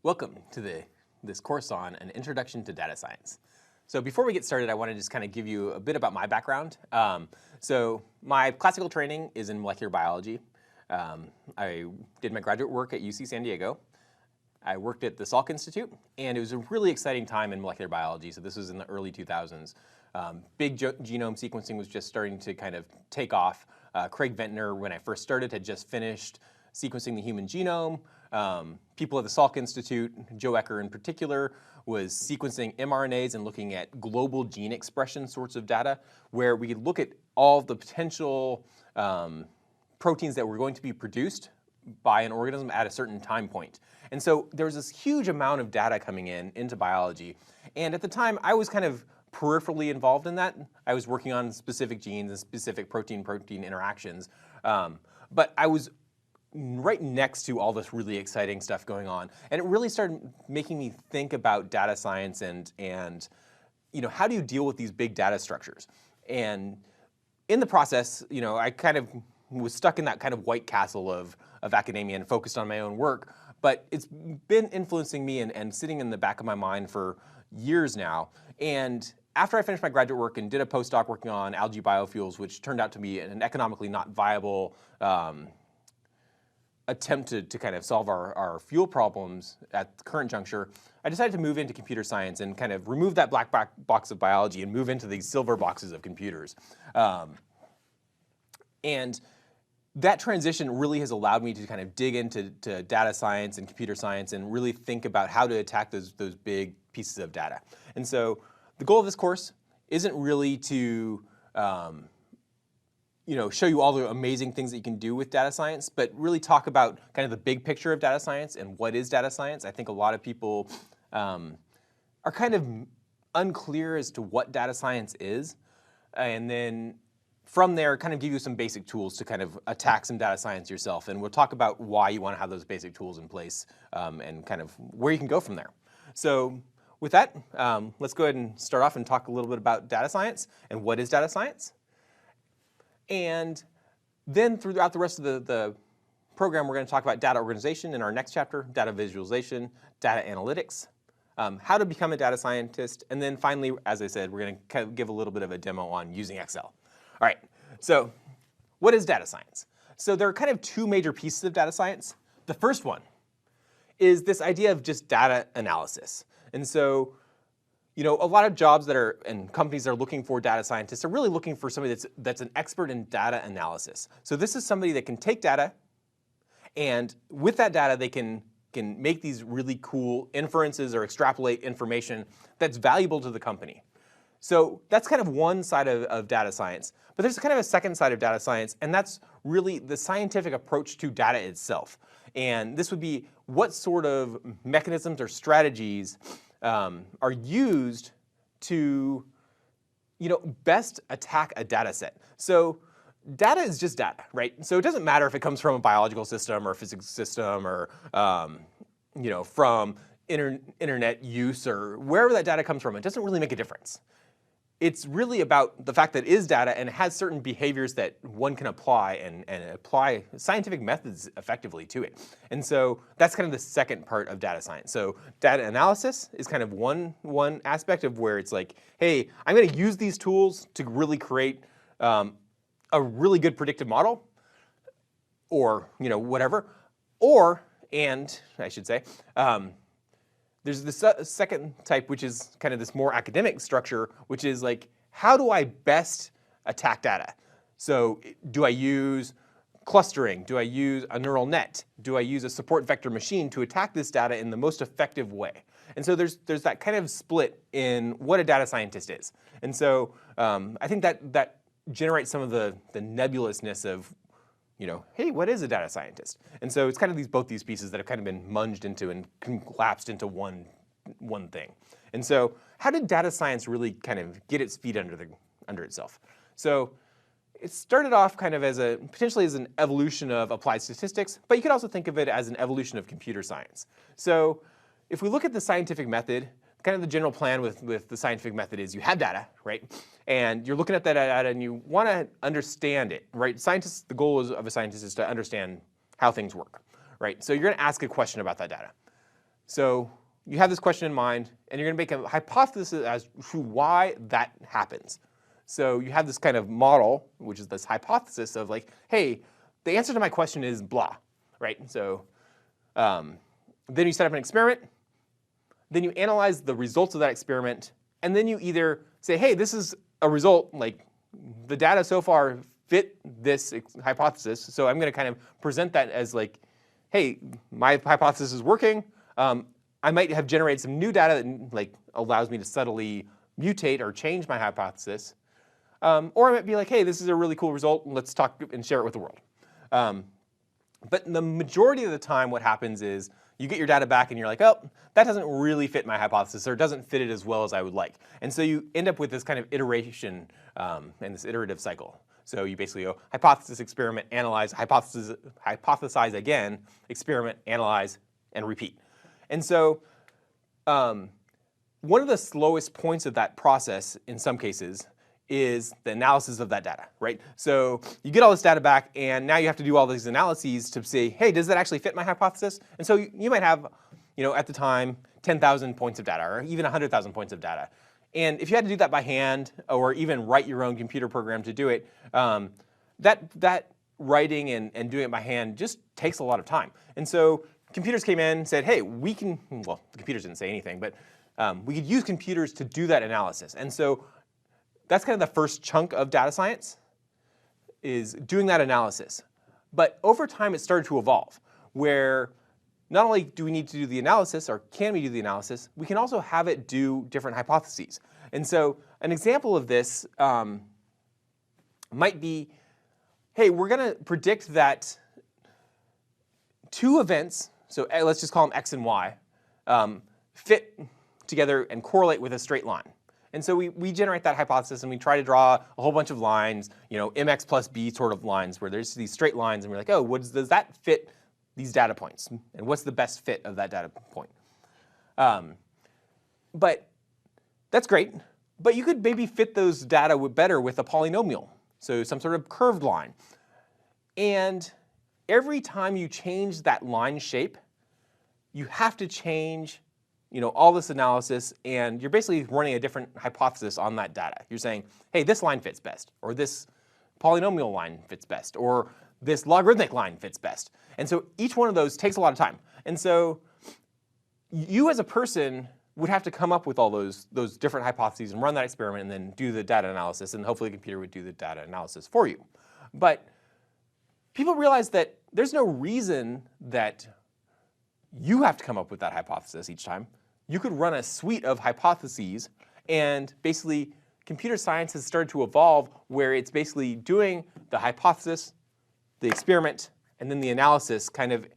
Welcome to this course on an introduction to data science. So before we get started, I want to just kind of give you a bit about my background. So my classical training is in molecular biology. I did my graduate work at UC San Diego. I worked at the Salk Institute, and it was a really exciting time in molecular biology. So this was in the early 2000s. Big genome sequencing was just starting to kind of take off. Craig Ventner, when I first started, had just finished sequencing the human genome. People at the Salk Institute, Joe Ecker in particular, was sequencing mRNAs and looking at global gene expression sorts of data, where we could look at all the potential proteins that were going to be produced by an organism at a certain time point. And so there was this huge amount of data coming into biology. And at the time, I was kind of peripherally involved in that. I was working on specific genes and specific protein-protein interactions. But I was right next to all this really exciting stuff going on. And it really started making me think about data science and how do you deal with these big data structures? And in the process, I kind of was stuck in that kind of white castle of academia and focused on my own work. But it's been influencing me and sitting in the back of my mind for years now. And after I finished my graduate work and did a postdoc working on algae biofuels, which turned out to be an economically not viable attempt to kind of solve our fuel problems at the current juncture, I decided to move into computer science and kind of remove that black box of biology and move into these silver boxes of computers. And that transition really has allowed me to kind of dig into data science and computer science and really think about how to attack those big pieces of data. And so the goal of this course isn't really to show you all the amazing things that you can do with data science, but really talk about kind of the big picture of data science and what is data science. I think a lot of people are kind of unclear as to what data science is, and then from there kind of give you some basic tools to kind of attack some data science yourself. And we'll talk about why you want to have those basic tools in place and kind of where you can go from there. So with that, let's go ahead and start off and talk a little bit about data science and what is data science. And then throughout the rest of the program, we're going to talk about data organization in our next chapter, data visualization, data analytics, how to become a data scientist, and then finally, as I said, we're going to kind of give a little bit of a demo on using Excel. All right, so what is data science? So there are kind of two major pieces of data science. The first one is this idea of just data analysis. And so a lot of jobs and companies that are looking for data scientists are really looking for somebody that's an expert in data analysis. So this is somebody that can take data, and with that data, they can make these really cool inferences or extrapolate information that's valuable to the company. So that's kind of one side of data science. But there's kind of a second side of data science, and that's really the scientific approach to data itself. And this would be what sort of mechanisms or strategies are used to best attack a data set. So data is just data, right? So it doesn't matter if it comes from a biological system or a physics system or from internet use or wherever that data comes from. It doesn't really make a difference. It's really about the fact that it is data and it has certain behaviors that one can apply and apply scientific methods effectively to it. And so that's kind of the second part of data science. So data analysis is kind of one aspect of where it's like, hey, I'm going to use these tools to really create a really good predictive model or whatever. There's this second type, which is kind of this more academic structure, which is like, how do I best attack data? So do I use clustering? Do I use a neural net? Do I use a support vector machine to attack this data in the most effective way? And so there's that kind of split in what a data scientist is. And so I think that generates some of the nebulousness of hey, what is a data scientist? And so it's kind of both these pieces that have kind of been munged into and collapsed into one thing. And so how did data science really kind of get its feet under itself? So it started off kind of potentially as an evolution of applied statistics, but you could also think of it as an evolution of computer science. So if we look at the scientific method, kind of the general plan with the scientific method is you have data, right? And you're looking at that data and you want to understand it, right? The goal of a scientist is to understand how things work, right? So you're going to ask a question about that data. So you have this question in mind, and you're going to make a hypothesis as to why that happens. So you have this kind of model, which is this hypothesis of like, hey, the answer to my question is blah, right? So then you set up an experiment, then you analyze the results of that experiment, and then you either say, hey, this is a result, like the data so far fit this hypothesis, so I'm going to kind of present that as like, hey, my hypothesis is working. I might have generated some new data that like allows me to subtly mutate or change my hypothesis. Or I might be like, hey, this is a really cool result, let's talk and share it with the world. But the majority of the time what happens is you get your data back and you're like, oh, that doesn't really fit my hypothesis, or it doesn't fit it as well as I would like. And so you end up with this kind of iteration and this iterative cycle. So you basically go hypothesis, experiment, analyze, hypothesize again, experiment, analyze, and repeat. And so one of the slowest points of that process in some cases is the analysis of that data, right? So you get all this data back, and now you have to do all these analyses to say, hey, does that actually fit my hypothesis? And so you might have, at the time, 10,000 points of data, or even 100,000 points of data. And if you had to do that by hand, or even write your own computer program to do it, that writing and doing it by hand just takes a lot of time. And so computers came in and said, hey, we can, well, the computers didn't say anything, but we could use computers to do that analysis. And so that's kind of the first chunk of data science, is doing that analysis. But over time, it started to evolve, where not only do we need to do the analysis, or can we do the analysis, we can also have it do different hypotheses. And so an example of this might be, hey, we're going to predict that two events, so let's just call them X and Y, fit together and correlate with a straight line. And so we generate that hypothesis, and we try to draw a whole bunch of lines, mx plus b sort of lines, where there's these straight lines, and we're like, oh, does that fit these data points? And what's the best fit of that data point? But that's great. But you could maybe fit those data better with a polynomial, so some sort of curved line. And every time you change that line shape, you have to change all this analysis, and you're basically running a different hypothesis on that data. You're saying, hey, this line fits best, or this polynomial line fits best, or this logarithmic line fits best. And so each one of those takes a lot of time. And so you as a person would have to come up with all those different hypotheses and run that experiment and then do the data analysis, and hopefully the computer would do the data analysis for you. But people realize that there's no reason that you have to come up with that hypothesis each time. You could run a suite of hypotheses, and basically computer science has started to evolve where it's basically doing the hypothesis, the experiment, and then the analysis, kind of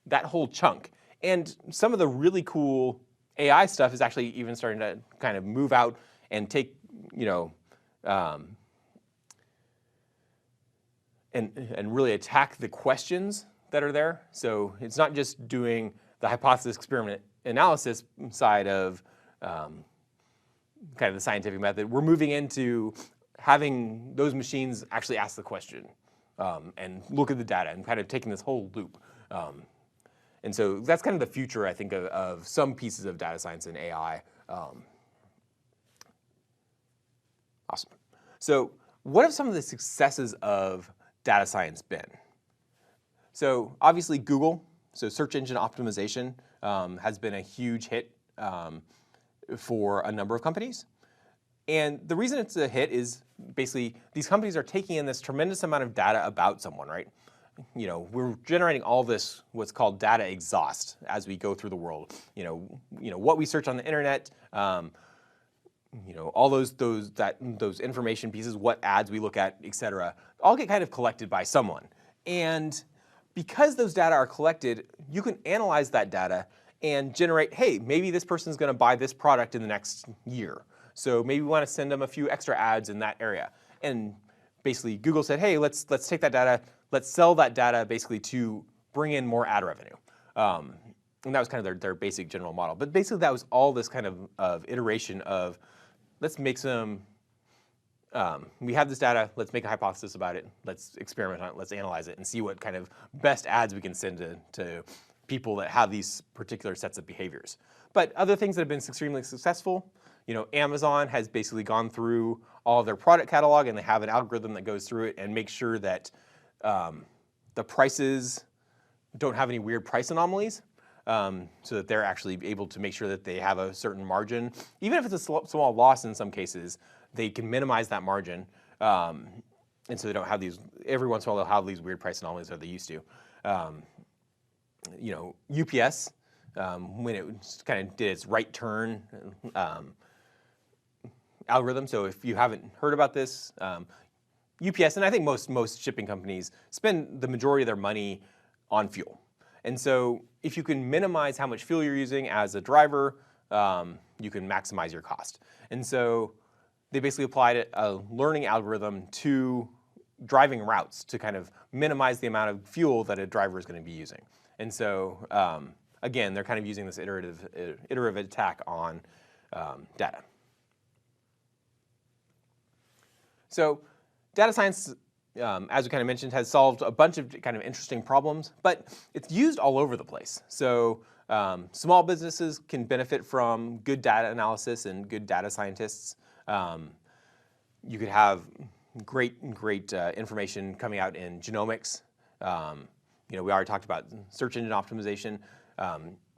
that whole chunk. And some of the really cool AI stuff is actually even starting to kind of move out and take, and really attack the questions that are there. So it's not just doing the hypothesis, experiment, analysis side of kind of the scientific method. We're moving into having those machines actually ask the question and look at the data, and kind of taking this whole loop. And so that's kind of the future, I think, of some pieces of data science and AI. Awesome. So what have some of the successes of data science been? So obviously Google, so search engine optimization, has been a huge hit for a number of companies. And the reason it's a hit is basically these companies are taking in this tremendous amount of data about someone, right? We're generating all this, what's called data exhaust, as we go through the world. What we search on the internet, all those information pieces, what ads we look at, et cetera, all get kind of collected by someone. And because those data are collected, you can analyze that data and generate, hey, maybe this person's going to buy this product in the next year. So maybe we want to send them a few extra ads in that area. And basically Google said, hey, let's take that data, let's sell that data basically to bring in more ad revenue. And that was kind of their basic general model. But basically that was all this kind of iteration of, let's make some, we have this data, let's make a hypothesis about it, let's experiment on it, let's analyze it, and see what kind of best ads we can send to people that have these particular sets of behaviors. But other things that have been extremely successful, Amazon has basically gone through all of their product catalog, and they have an algorithm that goes through it and makes sure that the prices don't have any weird price anomalies, so that they're actually able to make sure that they have a certain margin. Even if it's a small loss in some cases, they can minimize that margin. And so they don't have these, every once in a while they'll have these weird price anomalies that they used to. UPS, when it kind of did its right turn algorithm, so if you haven't heard about this, UPS, and I think most shipping companies, spend the majority of their money on fuel. And so if you can minimize how much fuel you're using as a driver, you can maximize your cost. And so they basically applied a learning algorithm to driving routes to kind of minimize the amount of fuel that a driver is going to be using. And so again, they're kind of using this iterative attack on data. So data science, as we kind of mentioned, has solved a bunch of kind of interesting problems, but it's used all over the place. So small businesses can benefit from good data analysis and good data scientists. You could have great information coming out in genomics. We already talked about search engine optimization.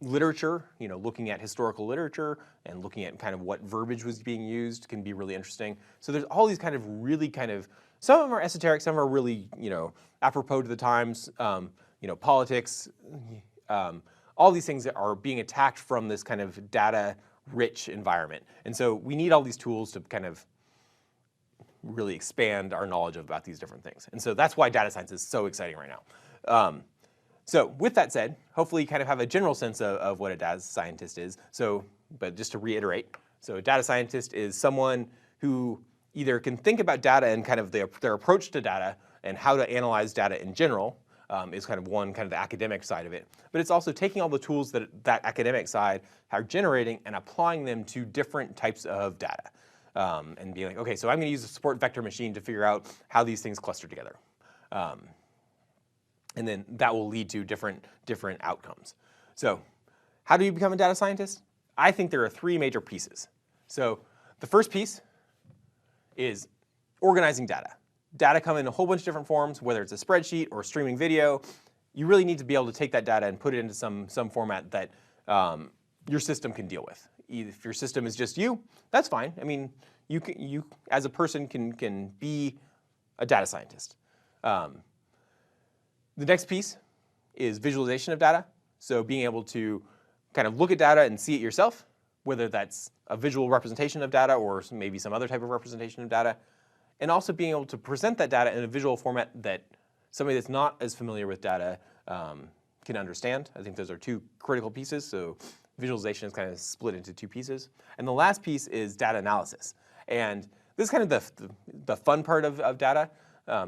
Literature, looking at historical literature and looking at kind of what verbiage was being used can be really interesting. So there's all these kind of really some of them are esoteric, some are really, apropos to the times, politics, all these things that are being attacked from this kind of data-rich environment. And so we need all these tools to kind of really expand our knowledge about these different things. And so that's why data science is so exciting right now. So with that said, hopefully you kind of have a general sense of what a data scientist is. But just to reiterate, so a data scientist is someone who either can think about data and kind of their approach to data and how to analyze data in general, is kind of the academic side of it. But it's also taking all the tools that academic side are generating and applying them to different types of data. And being like, okay, so I'm going to use a support vector machine to figure out how these things cluster together. And then that will lead to different outcomes. So how do you become a data scientist? I think there are three major pieces. So the first piece is organizing data. Data come in a whole bunch of different forms, whether it's a spreadsheet or streaming video. You really need to be able to take that data and put it into some format that your system can deal with. If your system is just you, that's fine. I mean, you as a person can be a data scientist. The next piece is visualization of data. So being able to kind of look at data and see it yourself, whether that's a visual representation of data or maybe some other type of representation of data. And also being able to present that data in a visual format that somebody that's not as familiar with data can understand. I think those are two critical pieces. So visualization is kind of split into two pieces. And the last piece is data analysis. And this is kind of the fun part of data.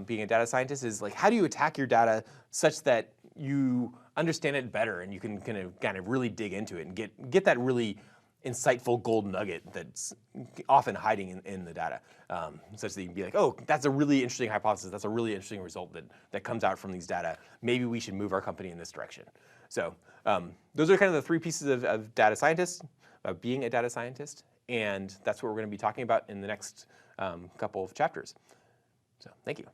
Being a data scientist is like, how do you attack your data such that you understand it better and you can kind of really dig into it and get that really insightful gold nugget that's often hiding in the data, such that you can be like, oh, that's a really interesting hypothesis. That's a really interesting result that comes out from these data. Maybe we should move our company in this direction. So those are kind of the three pieces of data scientists, of being a data scientist. And that's what we're going to be talking about in the next couple of chapters. So thank you.